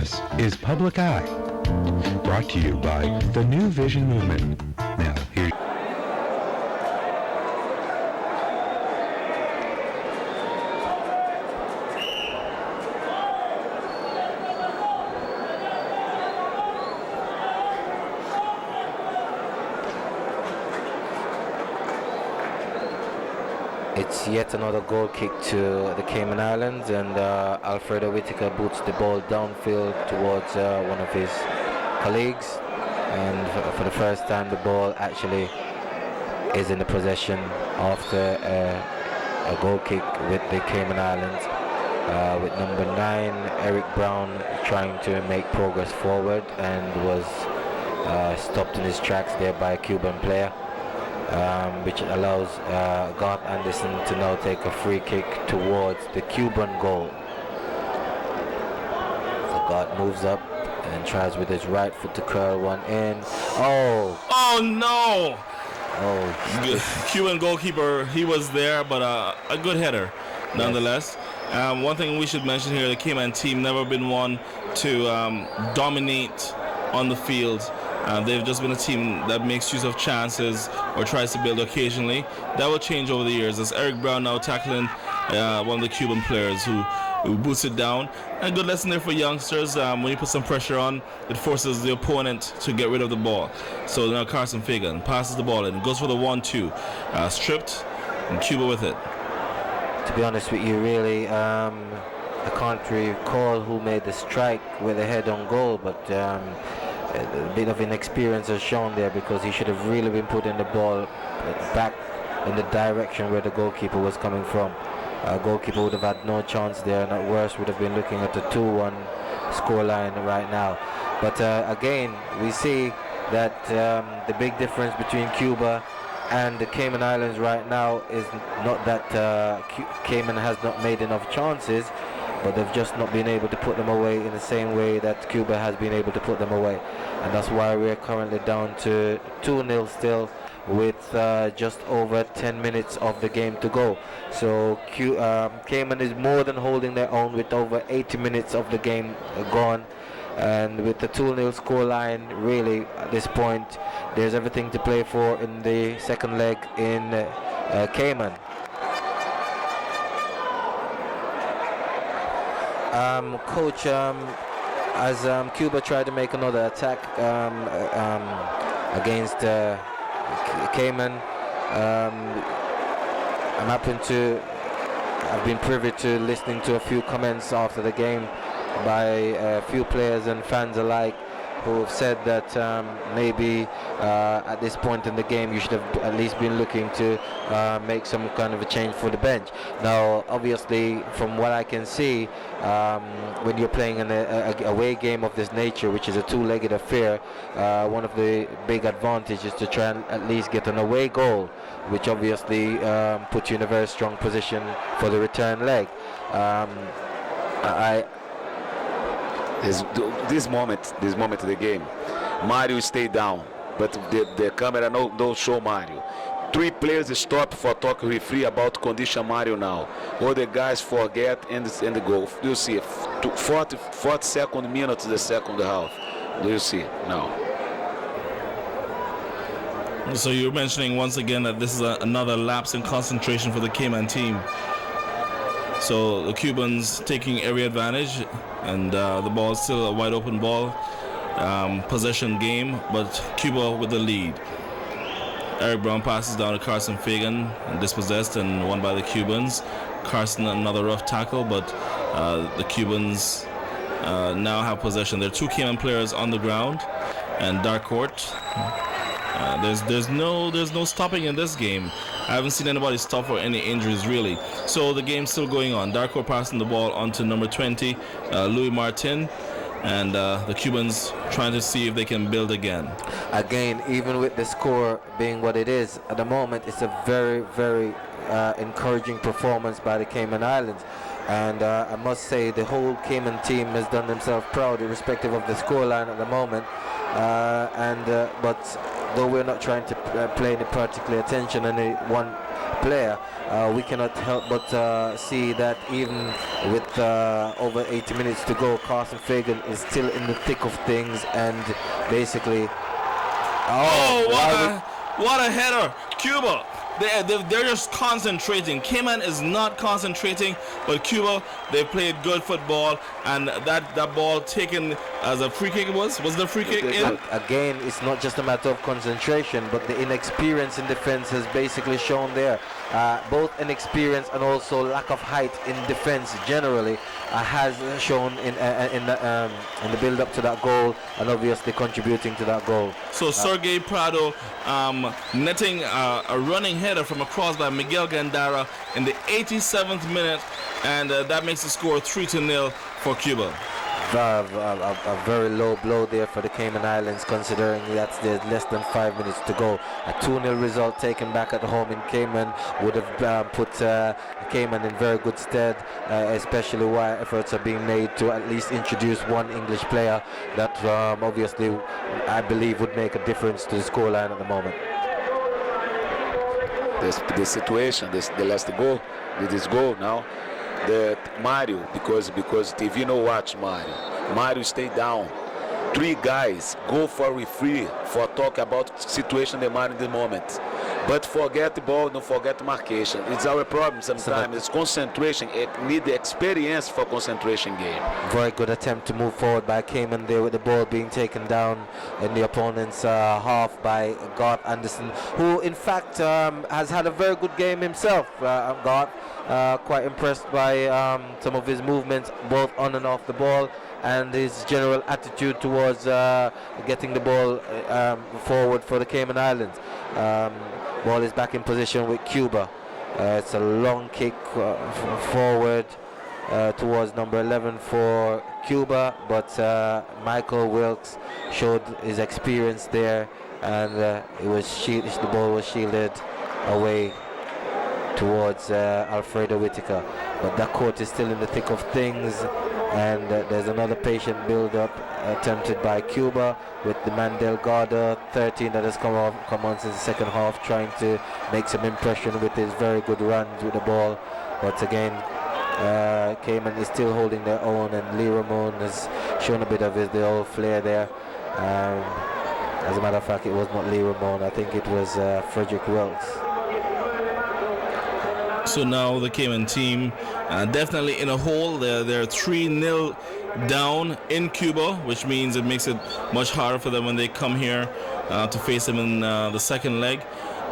This is Public Eye, brought to you by the New Vision Movement. Now, here. It's yet another goal kick to the Cayman Islands, and Alfredo Whitaker boots the ball downfield towards one of his colleagues, and for the first time the ball actually is in the possession after a goal kick with the Cayman Islands, with number 9 Eric Brown trying to make progress forward and was stopped in his tracks there by a Cuban player. Which allows Garth Anderson to now take a free kick towards the Cuban goal. So Garth moves up and tries with his right foot to curl one in. Oh! Oh no! Oh, Cuban goalkeeper, he was there, but a good header nonetheless. Yes. One thing we should mention here, the Cayman team never been one to dominate on the field. They've just been a team that makes use of chances or tries to build occasionally. That will change over the years, as Eric Brown now tackling one of the Cuban players who boots it down. A good lesson there for youngsters. When you put some pressure on, it forces the opponent to get rid of the ball. So now Carson Fagan passes the ball in, goes for the 1-2, stripped, and Cuba with it. To be honest with you, really, I can't recall who made the strike with a head on goal, but a bit of inexperience has shown there, because he should have really been putting the ball back in the direction where the goalkeeper was coming from. Goalkeeper would have had no chance there, and at worst would have been looking at the 2-1 scoreline right now. But again, we see that the big difference between Cuba and the Cayman Islands right now is not that Cayman has not made enough chances, but they've just not been able to put them away in the same way that Cuba has been able to put them away. And that's why we're currently down to 2-0 still, with just over 10 minutes of the game to go. So Cayman is more than holding their own with over 80 minutes of the game gone. And with the 2-0 scoreline, really at this point, there's everything to play for in the second leg in Cayman. Coach, as Cuba tried to make another attack against Cayman, I've been privy to listening to a few comments after the game by a few players and fans alike, who have said that maybe at this point in the game you should have at least been looking to make some kind of a change for the bench. Now, obviously, from what I can see, when you're playing in a away game of this nature, which is a two-legged affair, one of the big advantages is to try and at least get an away goal, which obviously puts you in a very strong position for the return leg. This moment of the game, Mario stayed down, but the camera don't show Mario. 3 players stop for talking referee about condition Mario now. All the guys forget and the goal. Do you see 42nd minute of the second half? Do you see now? So you're mentioning once again that this is another lapse in concentration for the Cayman team. So the Cubans taking every advantage, and the ball is still a wide open ball, possession game, but Cuba with the lead. Eric Brown passes down to Carson Fagan, and dispossessed and won by the Cubans. Carson, another rough tackle, but the Cubans now have possession. There are 2 Cayman players on the ground, and Darcourt. There's no stopping in this game. I haven't seen anybody stop for any injuries, really. So the game's still going on. Darcourt passing the ball on to number 20, Louis Martin, and the Cubans trying to see if they can build again. Again, even with the score being what it is, at the moment it's a very, very encouraging performance by the Cayman Islands. And I must say the whole Cayman team has done themselves proud irrespective of the scoreline at the moment. But though we're not trying to play any particular attention on any one player, we cannot help but see that even with over 80 minutes to go, Carson Fagan is still in the thick of things, and basically, what a header, Cuba. They're just concentrating. Cayman is not concentrating, but Cuba, they played good football, and that ball taken as a free kick was the free kick in? Again, it's not just a matter of concentration, but the inexperience in defense has basically shown there. Both inexperience and also lack of height in defense generally has shown in the build-up to that goal, and obviously contributing to that goal. So Sergei Prado netting a running header from a cross by Miguel Gandara in the 87th minute, and that makes the score 3-0 for Cuba. A very low blow there for the Cayman Islands, considering that there's less than 5 minutes to go. A 2-0 result taken back at home in Cayman would have put Cayman in very good stead, especially while efforts are being made to at least introduce one English player that obviously I believe would make a difference to the scoreline at the moment. The situation, the last goal, with this goal now, that Mario, because TV no watch Mario stay down. 3 guys go for referee for talk about situation the Mario in the moment. But forget the ball, don't forget marcation. It's our problem sometimes. It's concentration. It need the experience for concentration game. Very good attempt to move forward by Cayman there with the ball being taken down in the opponent's half by Garth Anderson, who in fact has had a very good game himself. Garth, quite impressed by some of his movements both on and off the ball, and his general attitude towards getting the ball forward for the Cayman Islands. Ball is back in position with Cuba. It's a long kick forward towards number 11 for Cuba, but Michael Wilkes showed his experience there, and the ball was shielded away towards Alfredo Whitaker. But that court is still in the thick of things, and there's another patient build-up attempted by Cuba with the man Delgado, 13, that has come on since the second half, trying to make some impression with his very good runs with the ball. But again, Cayman is still holding their own, and Lee Ramon has shown a bit of the old flair there. As a matter of fact, it was not Lee Ramon, I think it was Frederick Wilkes. So now the Cayman team definitely in a hole. They're 3-0 down in Cuba, which means it makes it much harder for them when they come here to face them in the second leg.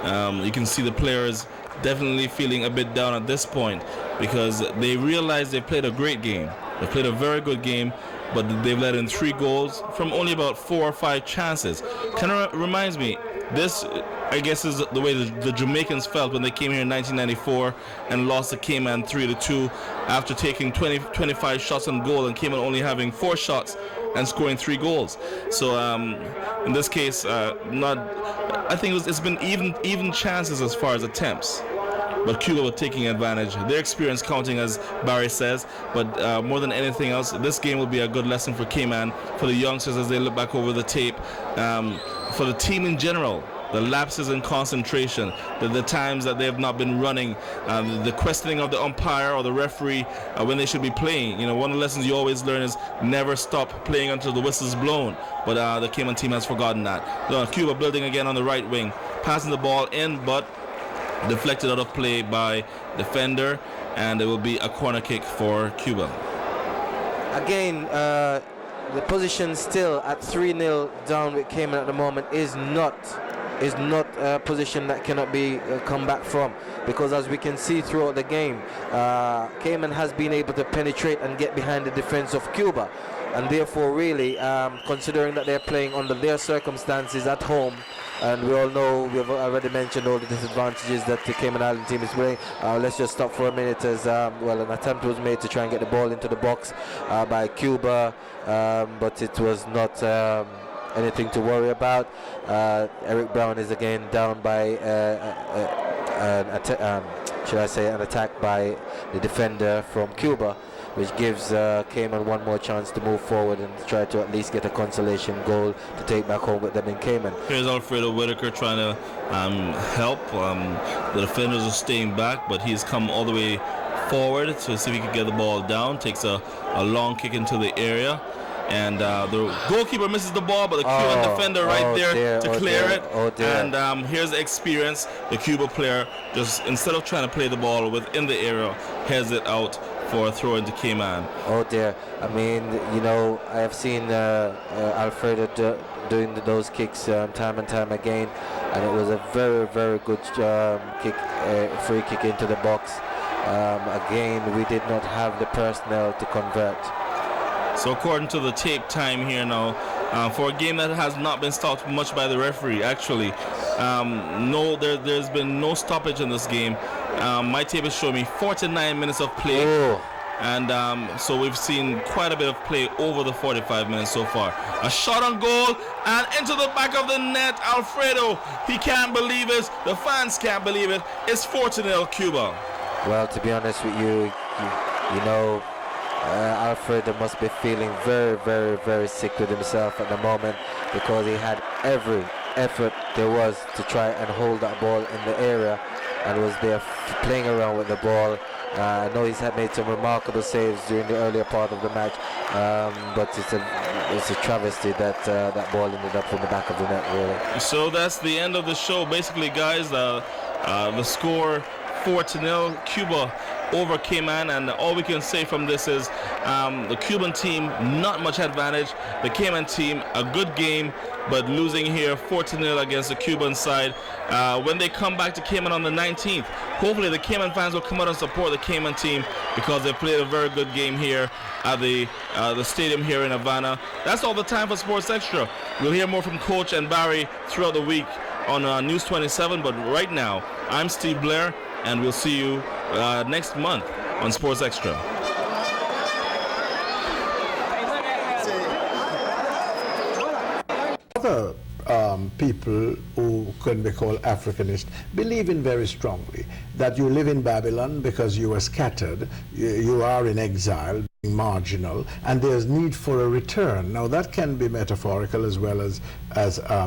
You can see the players definitely feeling a bit down at this point, because they realize they played a great game. They played a very good game, but they've let in 3 goals from only about 4 or 5 chances. Kind of reminds me, this I guess is the way the Jamaicans felt when they came here in 1994 and lost to Cayman 3-2 after taking 25 shots on goal, and Cayman only having 4 shots and scoring 3 goals. So in this case, I think it's been even chances as far as attempts, but Cuba were taking advantage. Their experience counting, as Barry says, but more than anything else, this game will be a good lesson for Cayman, for the youngsters as they look back over the tape, for the team in general. The lapses in concentration, the times that they have not been running, the questioning of the umpire or the referee when they should be playing. You know, one of the lessons you always learn is never stop playing until the whistle's blown. But the Cayman team has forgotten that. Cuba building again on the right wing, passing the ball in, but deflected out of play by defender, and it will be a corner kick for Cuba. Again, the position still at 3-0 down with Cayman at the moment is not a position that cannot be come back from, because as we can see throughout the game, Cayman has been able to penetrate and get behind the defense of Cuba, and therefore really considering that they're playing under their circumstances at home, and we all know, we've already mentioned all the disadvantages that the Cayman Island team is playing. Let's just stop for a minute as an attempt was made to try and get the ball into the box by Cuba, but it was not anything to worry about. Eric Brown is again down by an attack by the defender from Cuba. which gives Cayman one more chance to move forward and try to at least get a consolation goal to take back home with them in Cayman. Here's Alfredo Whitaker trying to help. The defenders are staying back, but he's come all the way forward to see if he can get the ball down. Takes a long kick into the area. And the goalkeeper misses the ball, but the Cuban defender right there to clear it. And here's the experience. The Cuba player just, instead of trying to play the ball within the area, heads it out for a throw into Cayman. Oh dear. I mean, you know, I have seen Alfredo doing those kicks time and time again, and it was a very, very good kick, free kick into the box. Again, we did not have the personnel to convert. So according to the tape time here now, for a game that has not been stopped much by the referee, actually, there's been no stoppage in this game. My tape is showing me 49 minutes of play. And so we've seen quite a bit of play over the 45 minutes so far. A shot on goal and into the back of the net. Alfredo, he can't believe it. The fans can't believe it. It's 4-0 Cuba. Well, to be honest with you, you know, Alfredo must be feeling very, very, very sick with himself at the moment, because he had every effort there was to try and hold that ball in the area and was there playing around with the ball. I know he's had made some remarkable saves during the earlier part of the match, but it's a travesty that that ball ended up in the back of the net, really. So that's the end of the show. Basically, guys, the score 4-0 Cuba over Cayman, and all we can say from this is the Cuban team not much advantage. The Cayman team a good game, but losing here 4-0 against the Cuban side. When they come back to Cayman on the 19th, hopefully the Cayman fans will come out and support the Cayman team, because they played a very good game here at the stadium here in Havana. That's all the time for Sports Extra. We'll hear more from Coach and Barry throughout the week on News 27, but right now I'm Steve Blair, and we'll see you next month on Sports Extra. Other people who can be called Africanist believe in very strongly that you live in Babylon because you were scattered, you are in exile, marginal, and there's need for a return. Now that can be metaphorical as well as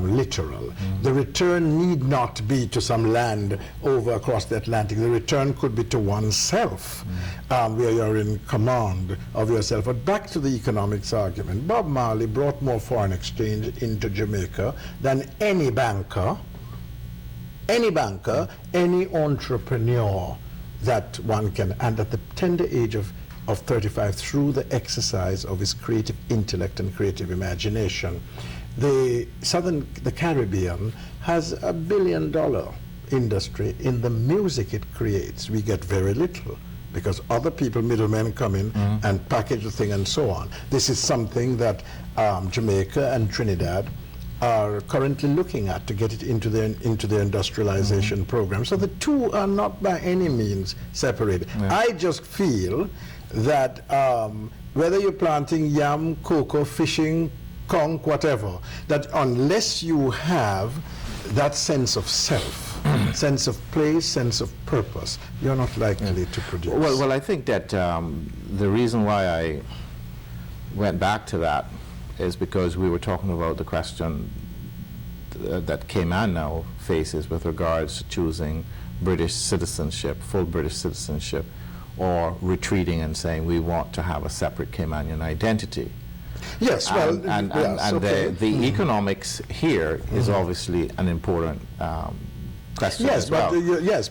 literal. The return need not be to some land over across the Atlantic. The return could be to oneself, where you're in command of yourself. But back to the economics argument. Bob Marley brought more foreign exchange into Jamaica than any banker, any entrepreneur that one can, and at the tender age of 35, through the exercise of his creative intellect and creative imagination. The Caribbean has $1 billion industry in the music it creates. We get very little because other people, middlemen, come in and package the thing and so on. This is something that Jamaica and Trinidad are currently looking at to get it into their industrialization program. So the two are not by any means separated. I just feel that whether you're planting yam, cocoa, fishing, conch, whatever, that unless you have that sense of self, sense of place, sense of purpose, you're not likely to produce. Well, I think that the reason why I went back to that is because we were talking about the question that Cayman now faces with regards to choosing British citizenship, full British citizenship, or retreating and saying we want to have a separate Caymanian identity. Yes, well, and okay. the economics here is obviously an important question yes, as well.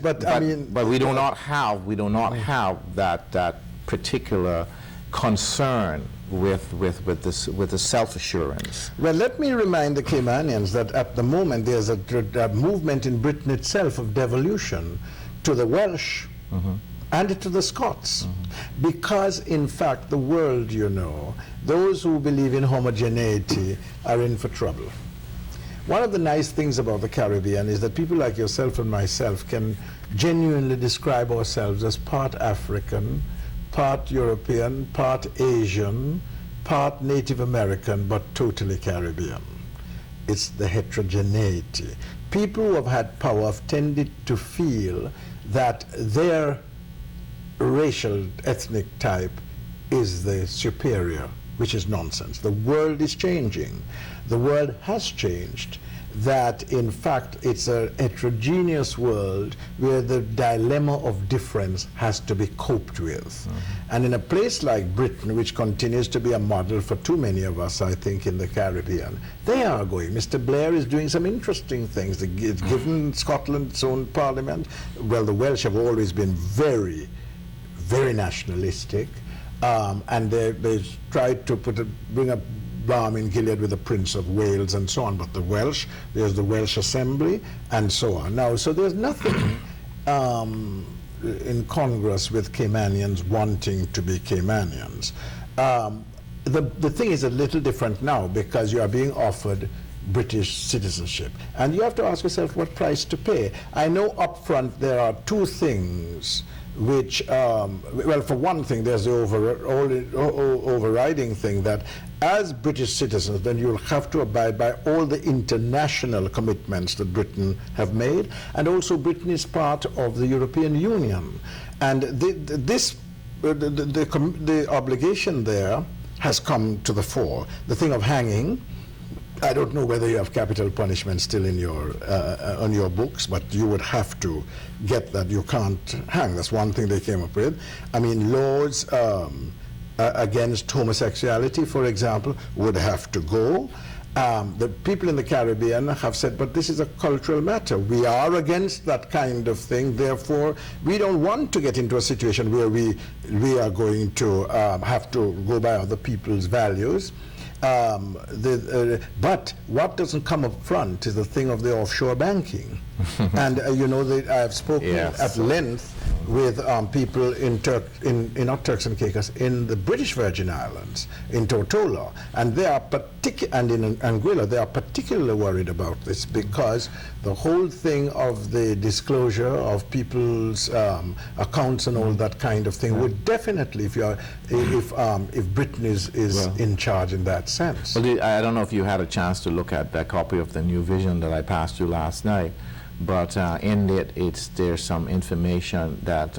But I mean, but we do not have that particular concern with the self-assurance. Well, let me remind the Caymanians that at the moment there's a movement in Britain itself of devolution to the Welsh and to the Scots, because in fact the world, you know, those who believe in homogeneity are in for trouble. One of the nice things about the Caribbean is that people like yourself and myself can genuinely describe ourselves as part African, part European, part Asian, part Native American, but totally Caribbean. It's the heterogeneity. People who have had power have tended to feel that their racial, ethnic type is the superior, which is nonsense. The world is changing. The world has changed. That in fact it's a heterogeneous world where the dilemma of difference has to be coped with. And in a place like Britain, which continues to be a model for too many of us, I think, in the Caribbean, they are going. Mr. Blair is doing some interesting things. It's given Scotland its own parliament. Well, the Welsh have always been very, very nationalistic, and they tried to bring a balm in Gilead with the Prince of Wales and so on, but the Welsh, there's the Welsh Assembly and so on. Now, so there's nothing in Congress with Caymanians wanting to be Caymanians. The thing is a little different now because you are being offered British citizenship, and you have to ask yourself what price to pay. I know up front there are two things which, well, for one thing, there's the overriding thing that as British citizens, then you'll have to abide by all the international commitments that Britain have made, and also Britain is part of the European Union. And the obligation there has come to the fore. The thing of hanging, I don't know whether you have capital punishment still in your on your books, but you would have to get that. You can't hang. That's one thing they came up with. I mean, laws against homosexuality, for example, would have to go. The people in the Caribbean have said, but this is a cultural matter. We are against that kind of thing. Therefore, we don't want to get into a situation where we are going to have to go by other people's values. But what doesn't come up front is the thing of the offshore banking. And you know, I've spoken at length with people not Turks and Caicos, in the British Virgin Islands, in Tortola, and they are and in Anguilla, they are particularly worried about this because the whole thing of the disclosure of people's accounts and all that kind of thing would definitely, if Britain is in charge in that sense. Well, I don't know if you had a chance to look at that copy of the New Vision that I passed you last night, but in it, there's some information that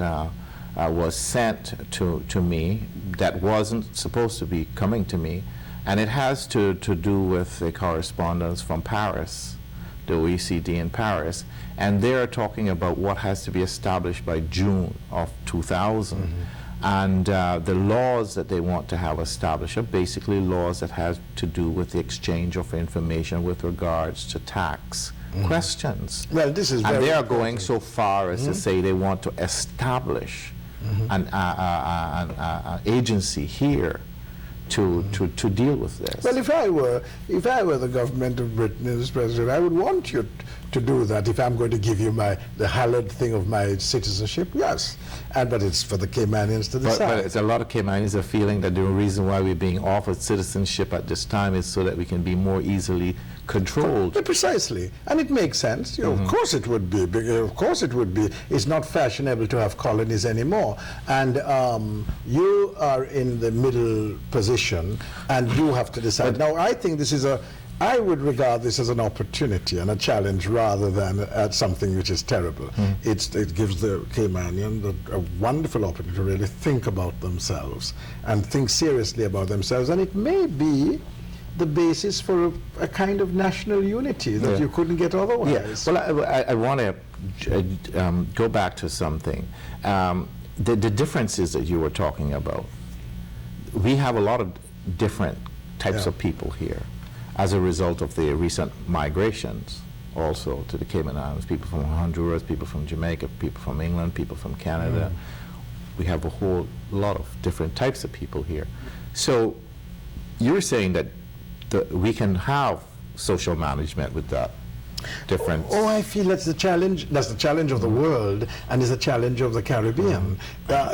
was sent to me that wasn't supposed to be coming to me, and it has to do with the correspondence from Paris, the OECD in Paris, and they're talking about what has to be established by June of 2000. And the laws that they want to have established are basically laws that have to do with the exchange of information with regards to tax questions. Well, this is and they are going so far as to say they want to establish an agency here to deal with this. Well, if I were the government of Britain as president, I would want you to do that. If I'm going to give you the hallowed thing of my citizenship, yes. But it's for the Caymanians to decide. But it's a lot of Caymanians are feeling that the reason why we're being offered citizenship at this time is so that we can be more easily controlled. Precisely, and it makes sense. You know, of course it would be. Of course it would be. It's not fashionable to have colonies anymore, and you are in the middle position, and you have to decide. Now, I think this is I would regard this as an opportunity and a challenge rather than something which is terrible. It gives the Caymanian a wonderful opportunity to really think about themselves and think seriously about themselves, and it may be the basis for a kind of national unity that you couldn't get otherwise. Yes. Well, I want to go back to something. The differences that you were talking about. We have a lot of different types of people here as a result of the recent migrations also to the Cayman Islands. People from Honduras, people from Jamaica, people from England, people from Canada. We have a whole lot of different types of people here. So you're saying that we can have social management with that difference? Oh, I feel that's the challenge. That's the challenge of the world, and it's a challenge of the Caribbean.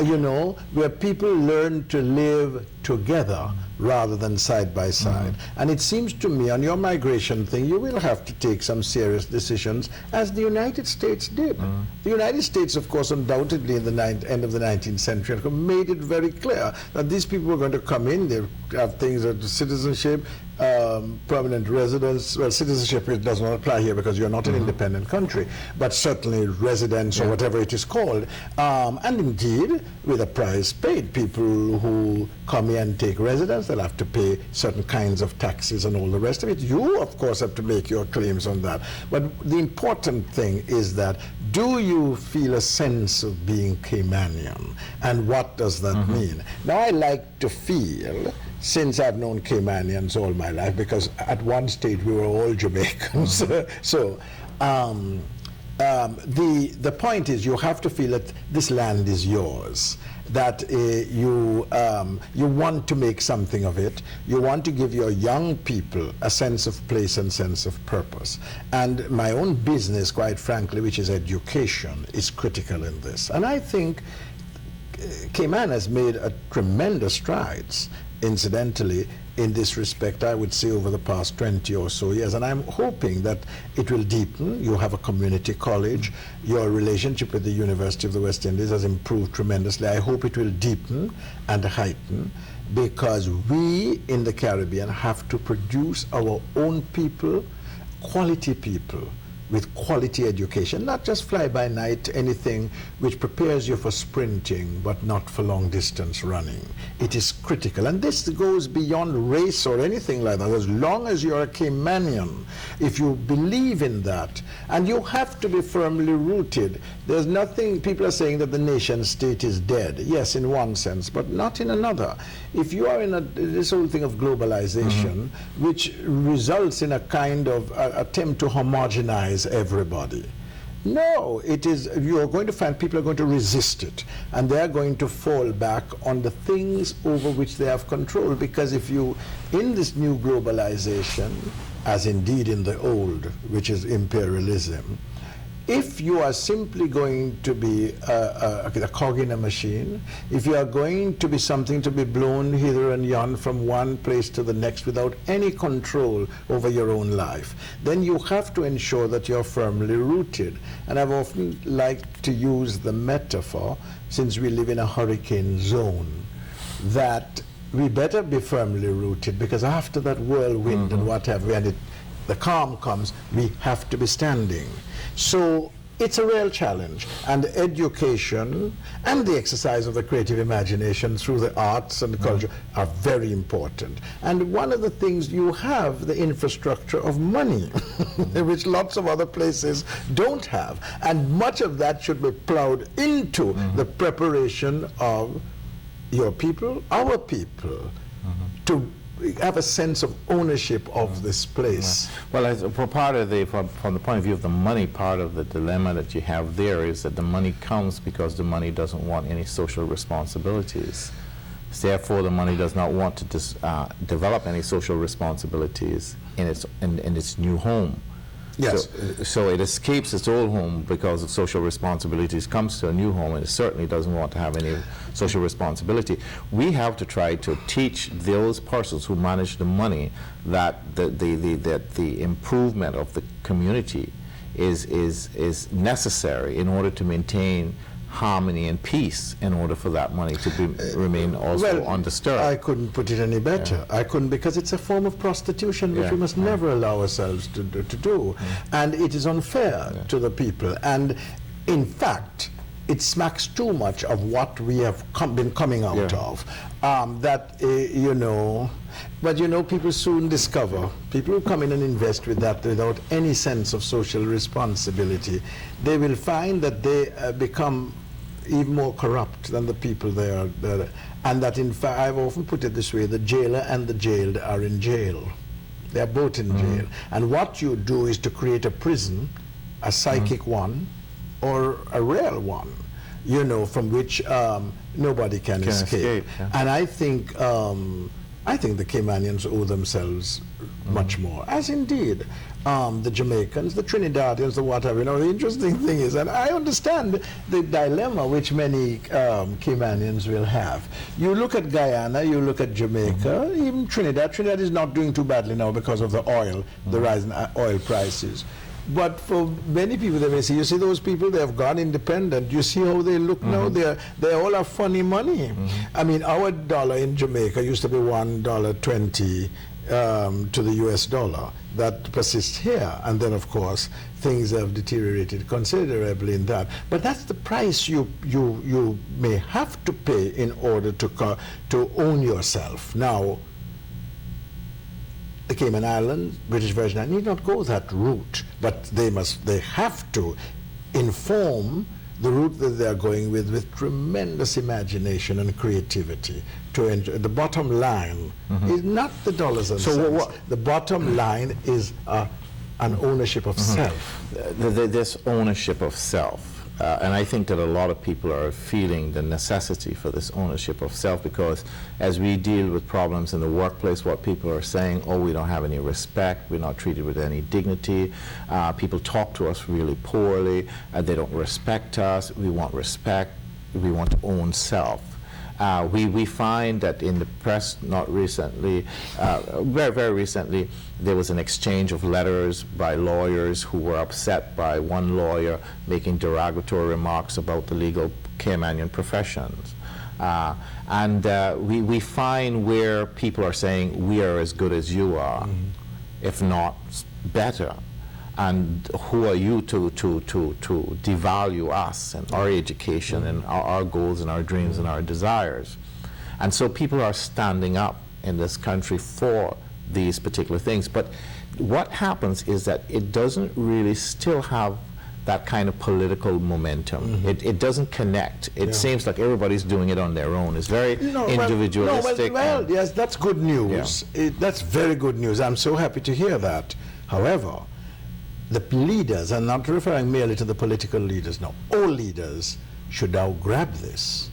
You know, where people learn to live together rather than side by side. And it seems to me, on your migration thing, you will have to take some serious decisions, as the United States did. The United States, of course, undoubtedly in the end of the 19th century, made it very clear that these people were going to come in, they have things of citizenship, permanent residence, well, citizenship it does not apply here because you're not an independent country, but certainly residence or whatever it is called. And indeed, with a price paid, people who come here and take residence, they'll have to pay certain kinds of taxes and all the rest of it. You, of course, have to make your claims on that. But the important thing is that, do you feel a sense of being Caymanian? And what does that mean? Now, I like to feel, since I've known Caymanians all my life, because at one stage we were all Jamaicans. So the point is, you have to feel that this land is yours, that you want to make something of it. You want to give your young people a sense of place and sense of purpose. And my own business, quite frankly, which is education, is critical in this. And I think Cayman has made a tremendous strides, incidentally, in this respect, I would say, over the past 20 or so years. And I'm hoping that it will deepen. You have a community college. Your relationship with the University of the West Indies has improved tremendously. I hope it will deepen and heighten, because we in the Caribbean have to produce our own people, quality people, with quality education, not just fly-by-night, anything which prepares you for sprinting, but not for long-distance running. It is critical, and this goes beyond race or anything like that. As long as you're a Caymanian, if you believe in that, and you have to be firmly rooted. There's nothing, people are saying that the nation state is dead. Yes, in one sense, but not in another. If you are in this whole thing of globalization, which results in a kind of attempt to homogenize everybody. No, it is, you're going to find people are going to resist it, and they're going to fall back on the things over which they have control, because if you, in this new globalization, as indeed in the old, which is imperialism, if you are simply going to be a cog in a machine, if you are going to be something to be blown hither and yon from one place to the next without any control over your own life, then you have to ensure that you're firmly rooted. And I've often liked to use the metaphor, since we live in a hurricane zone, that we better be firmly rooted, because after that whirlwind and what have we, and the calm comes, we have to be standing. So it's a real challenge, and education and the exercise of the creative imagination through the arts and the culture are very important. And one of the things, you have the infrastructure of money, which lots of other places don't have, and much of that should be plowed into the preparation of your people, our people, to have a sense of ownership of this place. Well, as for part of the, from the point of view of the money, part of the dilemma that you have there is that the money comes because the money doesn't want any social responsibilities. Therefore, the money does not want to develop any social responsibilities in its new home. Yes. So it escapes its old home because of social responsibilities, comes to a new home, and it certainly doesn't want to have any social responsibility. We have to try to teach those persons who manage the money that the improvement of the community is necessary in order to maintain harmony and peace, in order for that money to remain also undisturbed. I couldn't put it any better. I couldn't, because it's a form of prostitution which we must never allow ourselves to do. And it is unfair to the people. And in fact, it smacks too much of what we have been coming out of. You know, but you know, people soon discover, people who come in and invest with that without any sense of social responsibility, they will find that they become even more corrupt than the people they are. And that, in fact, I've often put it this way, the jailer and the jailed are in jail. They are both in jail. And what you do is to create a prison, a psychic one, or a real one, you know, from which nobody can escape. And I think the Caymanians owe themselves much more, as indeed the Jamaicans, the Trinidadians, the whatever. You know, the interesting thing is, and I understand the dilemma which many Caymanians will have. You look at Guyana, you look at Jamaica, even Trinidad. Trinidad is not doing too badly now because of the oil, the rise in oil prices. But for many people, they may say, you see those people, they have gone independent. You see how they look now? They all have funny money. I mean, our dollar in Jamaica used to be $1.20 to the US dollar that persists here. And then, of course, things have deteriorated considerably in that. But that's the price you may have to pay in order to own yourself. Now, the Cayman Islands, British Virgin Islands need not go that route, but they have to inform the route that they are going with tremendous imagination and creativity. To enjoy. The bottom line is not the dollars and cents. The bottom line is an ownership of self. This ownership of self. And I think that a lot of people are feeling the necessity for this ownership of self, because as we deal with problems in the workplace, what people are saying, oh, we don't have any respect, we're not treated with any dignity, people talk to us really poorly, they don't respect us, we want respect, we want to own self. We find that in the press, not recently, very, very recently, there was an exchange of letters by lawyers who were upset by one lawyer making derogatory remarks about the legal Caymanian professions. We find where people are saying, we are as good as you are, if not better. And who are you to devalue us and our education and our goals and our dreams and our desires? And so people are standing up in this country for these particular things. But what happens is that it doesn't really still have that kind of political momentum. It doesn't connect. It seems like everybody's doing it on their own. It's very individualistic. Well, yes, that's good news. Yeah. That's very good news. I'm so happy to hear that. However, the leaders, and not referring merely to the political leaders, no, all leaders should now grab this,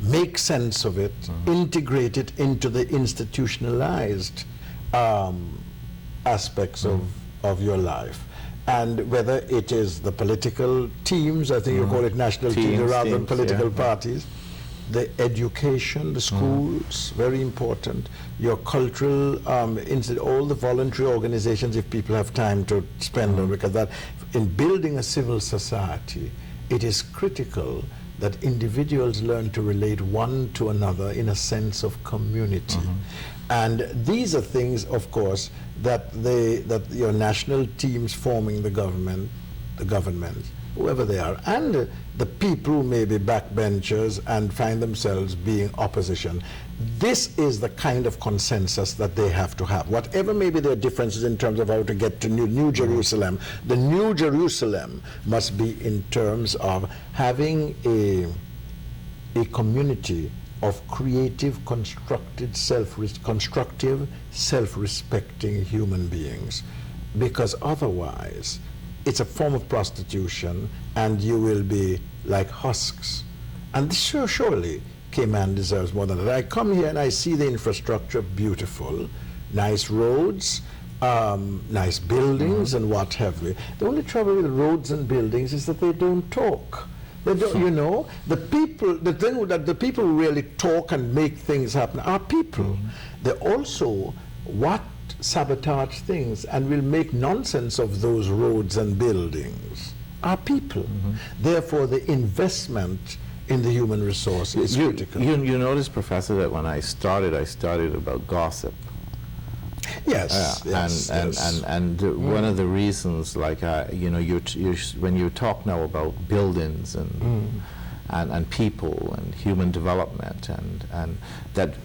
make sense of it, integrate it into the institutionalized aspects of your life. And whether it is the political teams, I think you call it national teams rather than political parties, the education, the schools, very important, your cultural, all the voluntary organizations, if people have time to spend on, because that, in building a civil society, it is critical that individuals learn to relate one to another in a sense of community. And these are things, of course, that your national teams forming the government, whoever they are, and the people who may be backbenchers and find themselves being opposition. This is the kind of consensus that they have to have. Whatever may be their differences in terms of how to get to New Jerusalem, the New Jerusalem must be in terms of having a community of creative, constructive, self-respecting human beings. Because otherwise, it's a form of prostitution, and you will be like husks. And surely Cayman deserves more than that. I come here and I see the infrastructure beautiful, nice roads, nice buildings, and what have you. The only trouble with roads and buildings is that they don't talk. They don't, you know, the people who really talk and make things happen are people. They also sabotage things and will make nonsense of those roads and buildings are people. Therefore, the investment in the human resource is critical. You notice, Professor, that when I started about gossip. Yes, and one of the reasons, like you know, when you talk now about buildings and people and human development, and that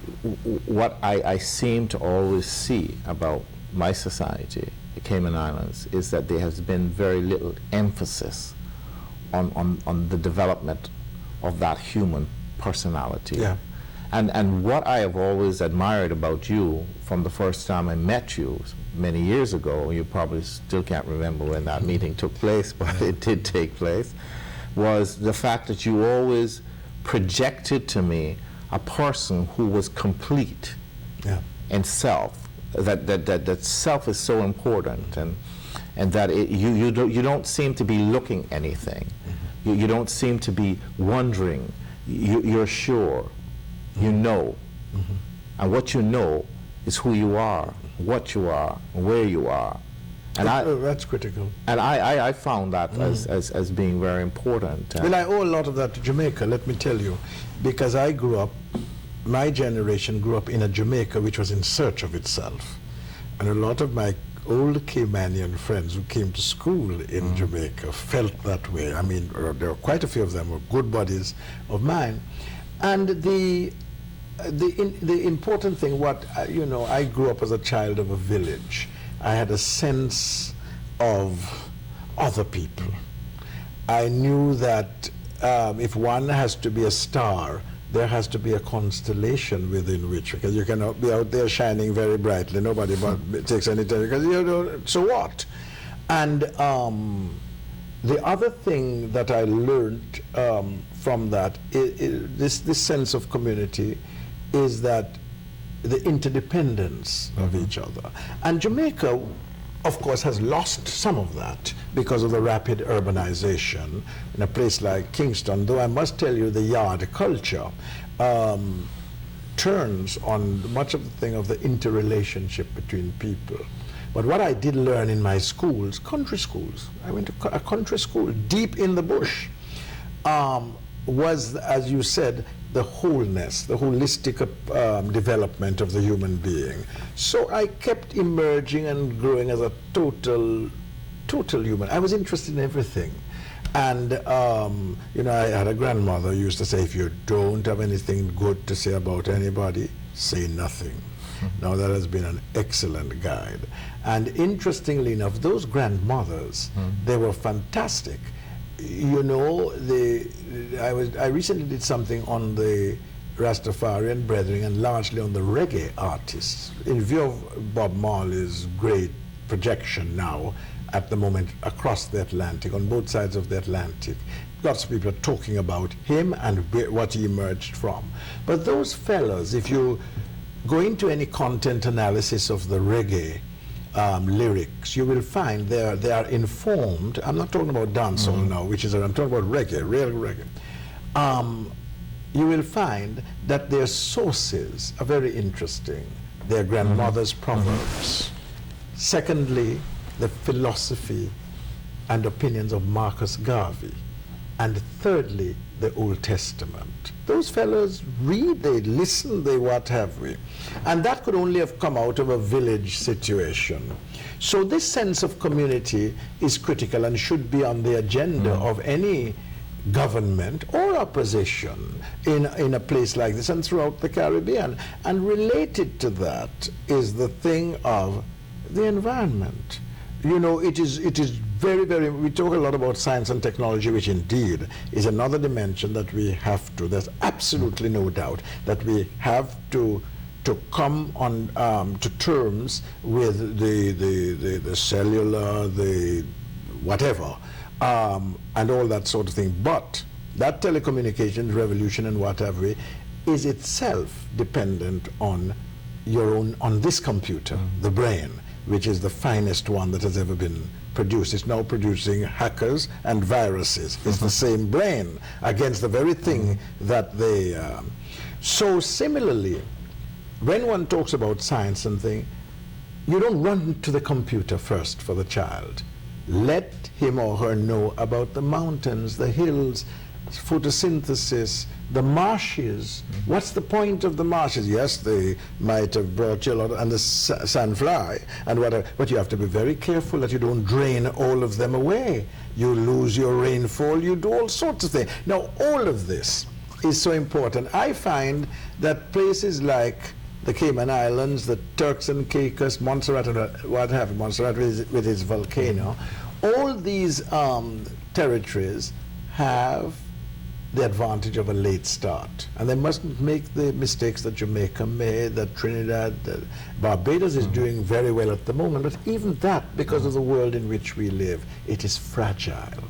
what I seem to always see about my society, the Cayman Islands, is that there has been very little emphasis on the development of that human personality. Yeah. And what I have always admired about you from the first time I met you many years ago, you probably still can't remember when that meeting took place, but it did take place, was the fact that you always projected to me a person who was complete in self, that self is so important, and that you don't seem to be looking anything. You don't seem to be wondering. You're sure. You know. And what you know is who you are, what you are, where you are. And that's critical. And I found that as being very important. Well, I owe a lot of that to Jamaica, let me tell you, because I grew up, my generation grew up in a Jamaica which was in search of itself. And a lot of my old Caymanian friends who came to school in Jamaica felt that way. I mean, there were quite a few of them were good buddies of mine. And the important thing, you know, I grew up as a child of a village. I had a sense of other people. I knew that if one has to be a star, there has to be a constellation within which, because you cannot be out there shining very brightly. Nobody takes any time, because you know, so what? And the other thing that I learned from that, this sense of community, is that the interdependence of each other. And Jamaica, of course, has lost some of that because of the rapid urbanization in a place like Kingston, though I must tell you the yard culture turns on much of the thing of the interrelationship between people. But what I did learn in my schools, country schools, I went to a country school deep in the bush, was, as you said, the wholeness, the holistic development of the human being. So I kept emerging and growing as a total human. I was interested in everything. And, you know, I had a grandmother who used to say, if you don't have anything good to say about anybody, say nothing. Now, that has been an excellent guide. And interestingly enough, those grandmothers, they were fantastic. You know, I recently did something on the Rastafarian Brethren and largely on the reggae artists. In view of Bob Marley's great projection now at the moment across the Atlantic, on both sides of the Atlantic, lots of people are talking about him and what he emerged from. But those fellas, if you go into any content analysis of the reggae lyrics, you will find they are informed. I'm not talking about dancehall now, I'm talking about reggae, real reggae. You will find that their sources are very interesting. Their grandmother's proverbs. Secondly, the philosophy and opinions of Marcus Garvey. And thirdly, the Old Testament. Those fellows read, they listen, they what have we. And that could only have come out of a village situation. So this sense of community is critical and should be on the agenda of any government or opposition in a place like this and throughout the Caribbean. And related to that is the thing of the environment. You know, it is very, very, we talk a lot about science and technology, which indeed is another dimension that we have to, there's absolutely no doubt that we have to come on to terms with the cellular, the whatever, and all that sort of thing. But that telecommunications revolution and whatever is itself dependent on on this computer, the brain, which is the finest one that has ever been produced. It's now producing hackers and viruses. It's the same brain against the very thing that they... So similarly, when one talks about science and thing, you don't run to the computer first for the child. Let him or her know about the mountains, the hills, photosynthesis, the marshes. What's the point of the marshes? Yes, they might have brought you a lot, and the sandfly and whatever, but you have to be very careful that you don't drain all of them away. You lose your rainfall, you do all sorts of things. Now, all of this is so important. I find that places like the Cayman Islands, the Turks and Caicos, Montserrat, and what have you, Montserrat with its volcano, all these territories have the advantage of a late start. And they mustn't make the mistakes that Jamaica made, that Trinidad, Barbados is doing very well at the moment, but even that, because of the world in which we live, it is fragile.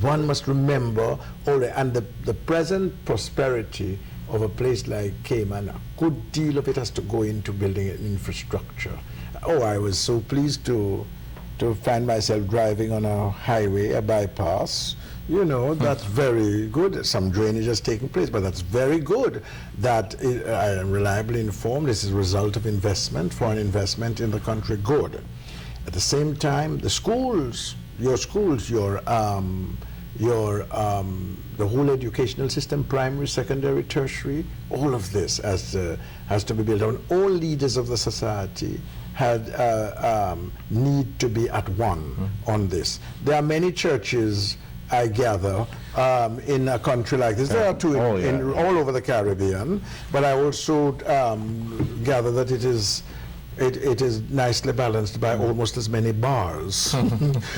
One must remember, and the present prosperity of a place like Cayman, a good deal of it has to go into building an infrastructure. Oh, I was so pleased to find myself driving on a highway, a bypass. You know, that's very good. Some drainage has taken place, but that's very good. That I am reliably informed this is a result of investment, foreign investment in the country, good. At the same time, the schools, the whole educational system, primary, secondary, tertiary, all of this has to be built on. All leaders of the society had need to be at one on this. There are many churches, I gather, in a country like this. There are two all over the Caribbean, but I also gather that it is nicely balanced by almost as many bars.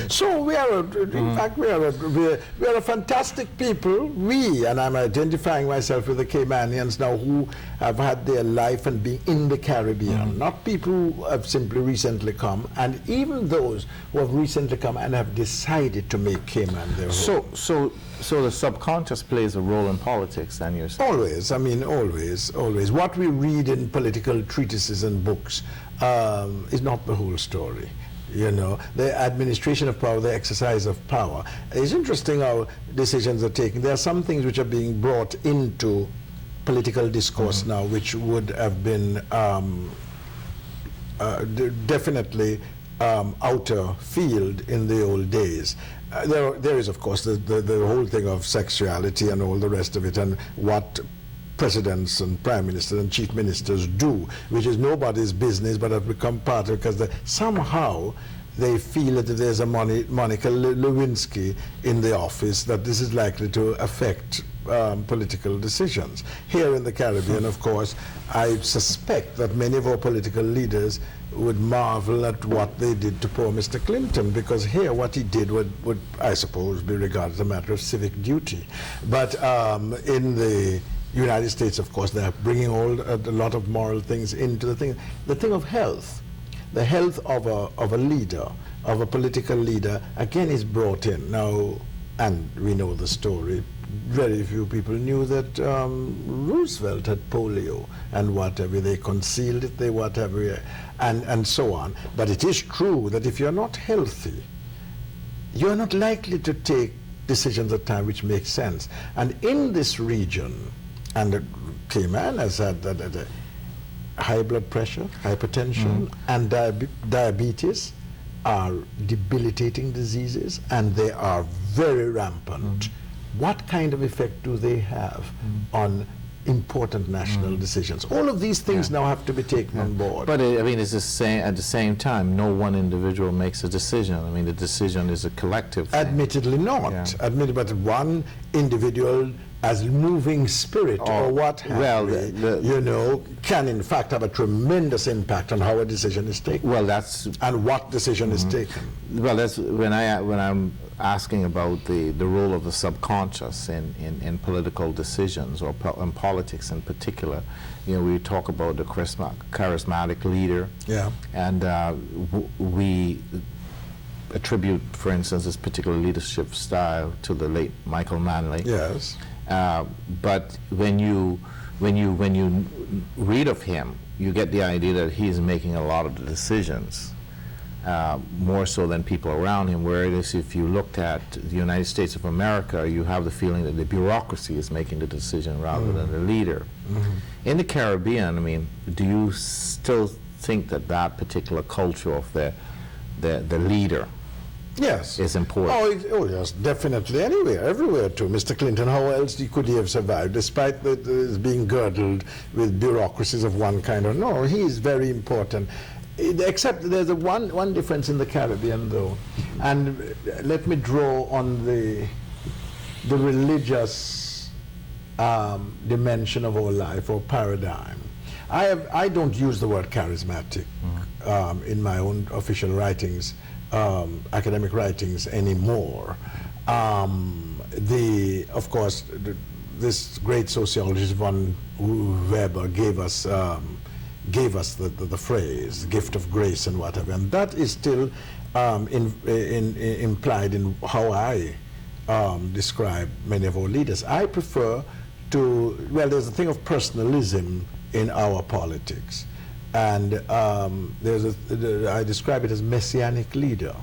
So we are, in fact, we are a fantastic people. And I'm identifying myself with the Caymanians now who have had their life and being in the Caribbean, not people who have simply recently come, and even those who have recently come and have decided to make Cayman their home. So the subconscious plays a role in politics, and you're saying? Always, I mean, always. What we read in political treatises and books is not the whole story. You know, the administration of power, the exercise of power. It's interesting how decisions are taken. There are some things which are being brought into political discourse now which would have been definitely outer field in the old days. There is, of course, the whole thing of sexuality and all the rest of it, and what presidents and prime ministers and chief ministers do, which is nobody's business, but have become part of it because somehow they feel that if there's a Monica Lewinsky in the office, that this is likely to affect political decisions. Here in the Caribbean, of course, I suspect that many of our political leaders would marvel at what they did to poor Mr. Clinton, because here what he did would I suppose, be regarded as a matter of civic duty. But in the United States, of course, they're bringing a lot of moral things into the thing of health. The health of a leader, of a political leader, again is brought in. Now, and we know the story, very few people knew that Roosevelt had polio and whatever, they concealed it, they whatever, and so on. But it is true that if you're not healthy, you're not likely to take decisions at time which make sense. And in this region, and Cayman has had high blood pressure, hypertension, and diabetes are debilitating diseases, and they are very rampant. What kind of effect do they have on important national decisions? All of these things now have to be taken on board. But I mean, it's the same, at the same time, no one individual makes a decision. I mean, the decision is a collective thing. Admittedly not. But one individual as moving spirit or what have you know, can in fact have a tremendous impact on how a decision is taken. Well, that's... And what decision is taken. Well, that's when I'm asking about the role of the subconscious in political decisions, or in politics in particular. You know, we talk about the charismatic leader. Yeah. And we attribute, for instance, this particular leadership style to the late Michael Manley. Yes. But when you read of him, you get the idea that he's making a lot of the decisions, more so than people around him. Whereas if you looked at the United States of America, you have the feeling that the bureaucracy is making the decision rather than the leader. In the Caribbean, I mean, do you still think that that particular culture of the leader is important? Oh, yes, definitely. Everywhere too. Mr. Clinton, how else could he have survived, despite being girdled with bureaucracies of one kind or no? He is very important. Except there's one difference in the Caribbean, though, and let me draw on the religious dimension of our life, or paradigm. I don't use the word charismatic in my own official writings, academic writings anymore. Of course, this great sociologist von Weber gave us the phrase gift of grace and whatever, and that is still implied in how I describe many of our leaders. I prefer to, well, there's a thing of personalism in our politics, and I describe it as messianic leader,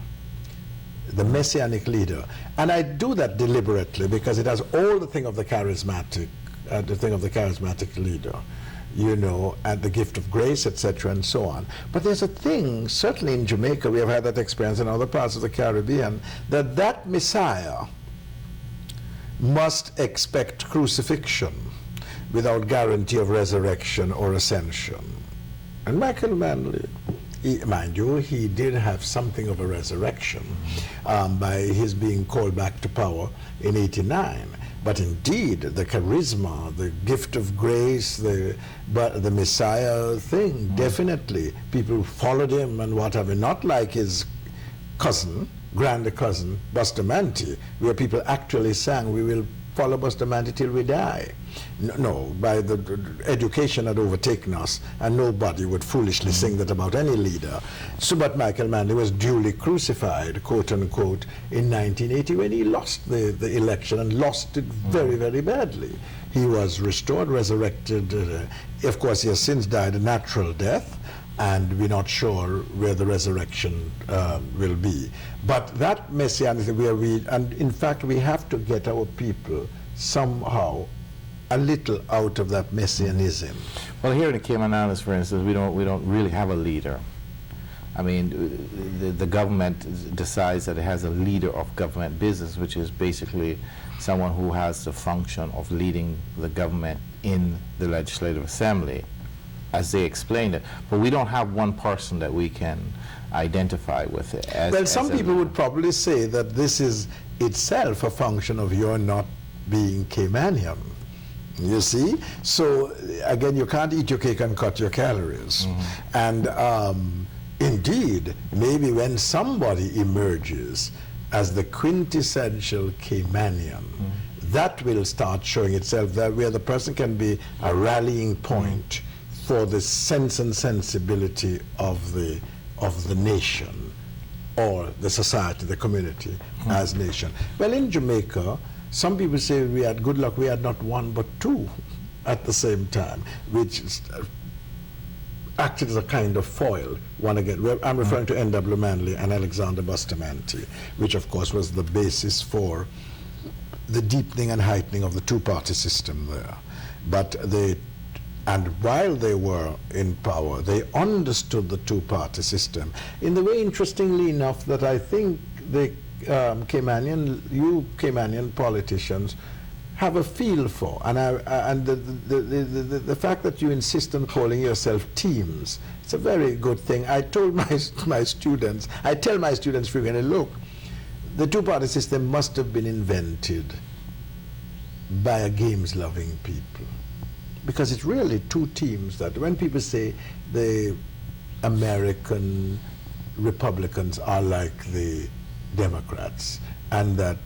the messianic leader, and I do that deliberately because it has all the thing of the charismatic, leader, you know, and the gift of grace, etc., and so on. But there's a thing, certainly in Jamaica, we have had that experience in other parts of the Caribbean, that Messiah must expect crucifixion without guarantee of resurrection or ascension. And Michael Manley mind you, he did have something of a resurrection by his being called back to power in '89. But indeed, the charisma, the gift of grace, the Messiah thing, definitely, people followed him and what have you, not like his cousin, grander cousin, Bustamante, where people actually sang, we will follow Bustamante till we die. No, by the education had overtaken us, and nobody would foolishly sing that about any leader. So, but Michael Manley was duly crucified, quote unquote, in 1980 when he lost the election and lost it very, very badly. He was restored, resurrected. Of course, he has since died a natural death, and we're not sure where the resurrection will be. But that messianic, and in fact, we have to get our people somehow a little out of that messianism. Well, here in the Cayman Islands, for instance, we don't really have a leader. I mean, the government decides that it has a leader of government business, which is basically someone who has the function of leading the government in the Legislative Assembly, as they explained it. But we don't have one person that we can identify with it. Well, some people would probably say that this is itself a function of your not being Caymanian. You see? So, again, you can't eat your cake and cut your calories. And indeed, maybe when somebody emerges as the quintessential Caymanian, that will start showing itself there, where the person can be a rallying point for the sense and sensibility of the nation, or the society, the community as nation. Well, in Jamaica, some people say we had good luck, we had not one but two at the same time, which acted as a kind of foil, one again. I'm referring to N.W. Manley and Alexander Bustamante, which of course was the basis for the deepening and heightening of the two-party system there. But and while they were in power, they understood the two-party system in the way, interestingly enough, that I think the Caymanian politicians have a feel for. And the fact that you insist on calling yourself teams, it's a very good thing. I told my students, I tell my students frequently, look, the two-party system must have been invented by a games-loving people. Because it's really two teams that, when people say the American Republicans are like the Democrats, and that